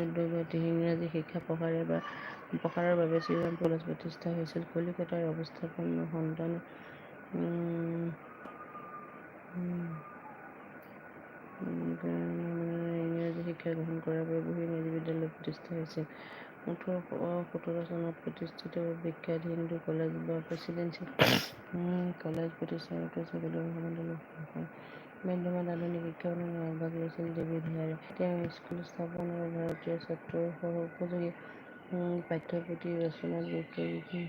উদ্যোগত ইংৰাজী শিক্ষা প্ৰসাৰৰ বাবে শ্ৰীৰাম কলেজ প্ৰতিষ্ঠা হৈছিল। কলিকতাৰ অৱস্থাপন্ন সন্তান ইংৰাজী শিক্ষা গ্ৰহণ কৰাৰ বাবে বহু ইংৰাজী বিদ্যালয় প্ৰতিষ্ঠা হৈছিল। 1817 চনত প্ৰতিষ্ঠিত বিখ্যাত হিন্দু কলেজ বা প্ৰেচিডেন্সিয়েল কলেজ প্ৰতিষ্ঠাৰ মাধ্যমত আধুনিক শিক্ষা প্ৰদানৰ আহ্বান লৈছিল ডেভিড হেয়াৰে। তেওঁ স্কুল স্থাপন আৰু ভাৰতীয় ছাত্ৰৰ উপযোগী পাঠ্যপুথি ৰচনাত গুৰুত্ব দিছিল।